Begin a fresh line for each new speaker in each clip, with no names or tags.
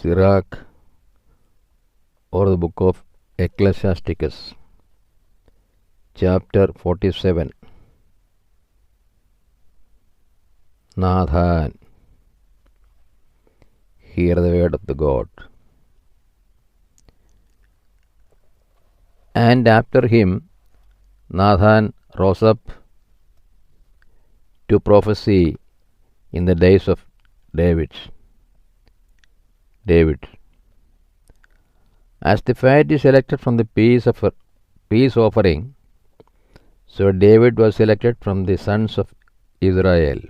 SIRACH, or the book of Ecclesiasticus, Chapter 47. Nathan, hear the word of the God. And after him Nathan rose up to prophesy in the days of David. As the fat is selected from the peace offering, so David was selected from the sons of Israel.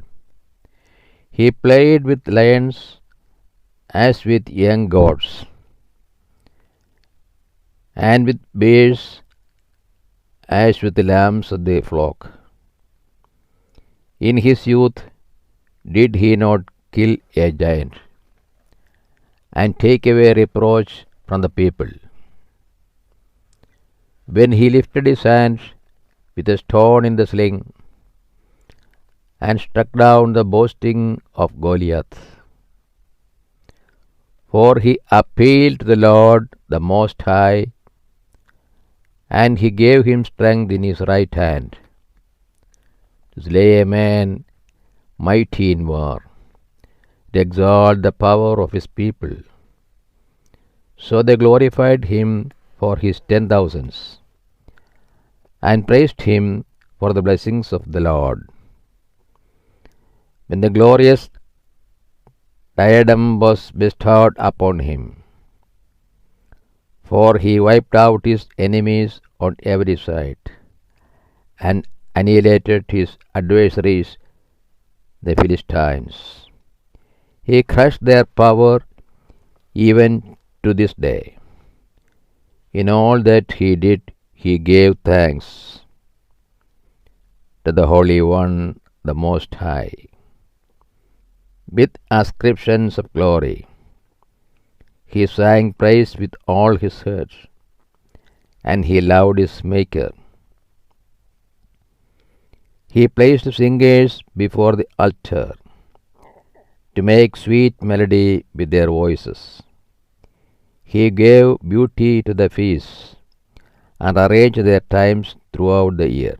He played with lions as with young goats, and with bears as with the lambs of the flock. In his youth did he not kill a giant, and take away reproach from the people. When he lifted his hand with a stone in the sling, and struck down the boasting of Goliath. For he appealed to the Lord the Most High, and he gave him strength in his right hand, to slay a man mighty in war, to exalt the power of his people. So they glorified him for his 10,000s, and praised him for the blessings of the Lord. When the glorious diadem was bestowed upon him, for he wiped out his enemies on every side, and annihilated his adversaries, the Philistines. He crushed their power even to this day. In all that he did, he gave thanks to the Holy One, the Most High, with ascriptions of glory. He sang praise with all his heart, and he loved his Maker. He placed singers before the altar, to make sweet melody with their voices. He gave beauty to the feasts, and arranged their times throughout the year.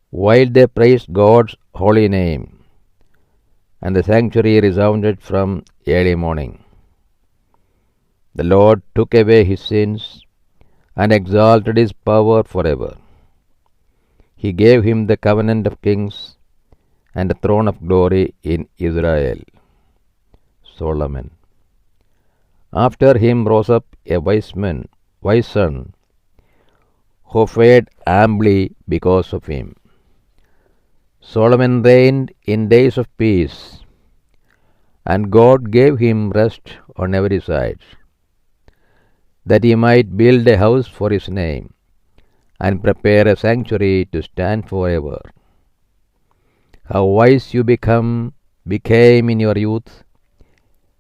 While they praised God's holy name, and the sanctuary resounded from early morning. The Lord took away his sins, and exalted his power forever. He gave him the covenant of kings, and the throne of glory in Israel. Solomon. After him rose up a wise son, who fared amply because of him. Solomon reigned in days of peace, and God gave him rest on every side, that he might build a house for his name, and prepare a sanctuary to stand forever. How wise you became in your youth!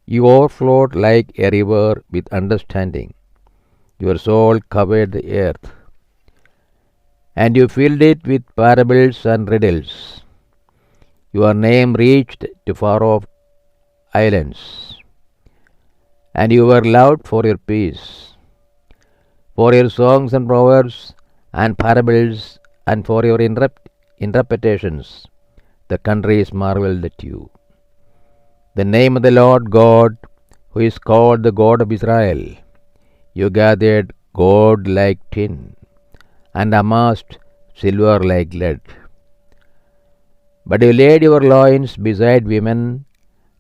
You overflowed like a river with understanding. Your soul covered the earth, and you filled it with parables and riddles. Your name reached to far-off islands, and you were loved for your peace, for your songs and proverbs and parables, and for your interpretations. The countries marveled at you. The name of the Lord God, who is called the God of Israel, you gathered gold like tin, and amassed silver like lead. But you laid your loins beside women,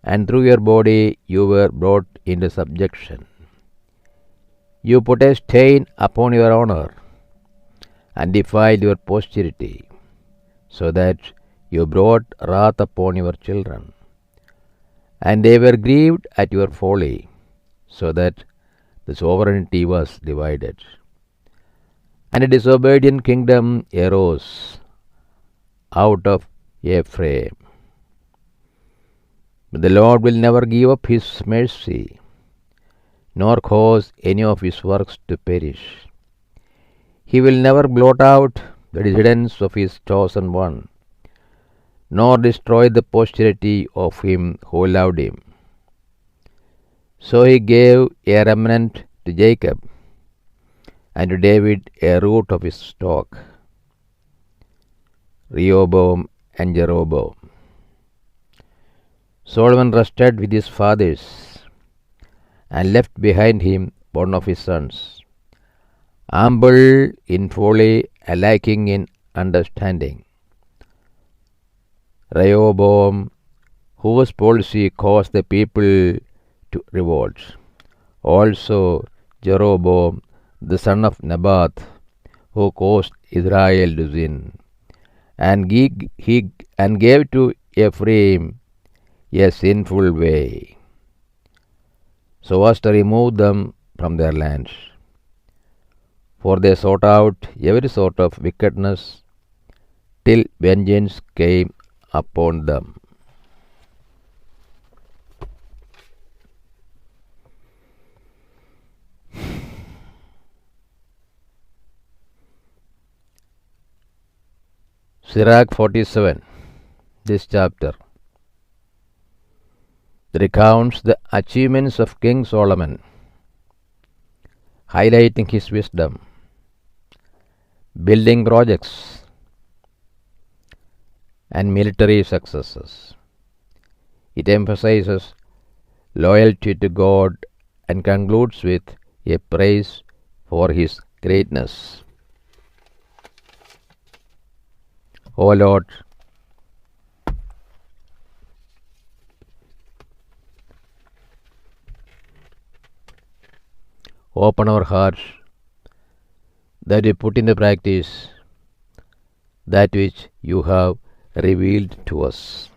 and through your body you were brought into subjection. You put a stain upon your honor, and defiled your posterity, so that you brought wrath upon your children. And they were grieved at your folly, so that the sovereignty was divided. And a disobedient kingdom arose out of Ephraim. But the Lord will never give up his mercy, nor cause any of his works to perish. He will never blot out the descendants of his chosen one, nor destroy the posterity of him who loved him. So he gave a remnant to Jacob, and to David a root of his stock, Rehoboam and Jeroboam. Solomon rested with his fathers, and left behind him one of his sons, humble in folly and lacking in understanding. Rehoboam, whose policy caused the people to revolt. Also Jeroboam, the son of Nebat, who caused Israel to sin, and gave to Ephraim a sinful way, so as to remove them from their lands. For they sought out every sort of wickedness, till vengeance came upon them. SIRACH 47, this chapter, recounts the achievements of King Solomon, highlighting his wisdom, building projects, and military successes. It emphasizes loyalty to God and concludes with a praise for his greatness. O Lord, open our hearts that we put into practice that which you have revealed to us.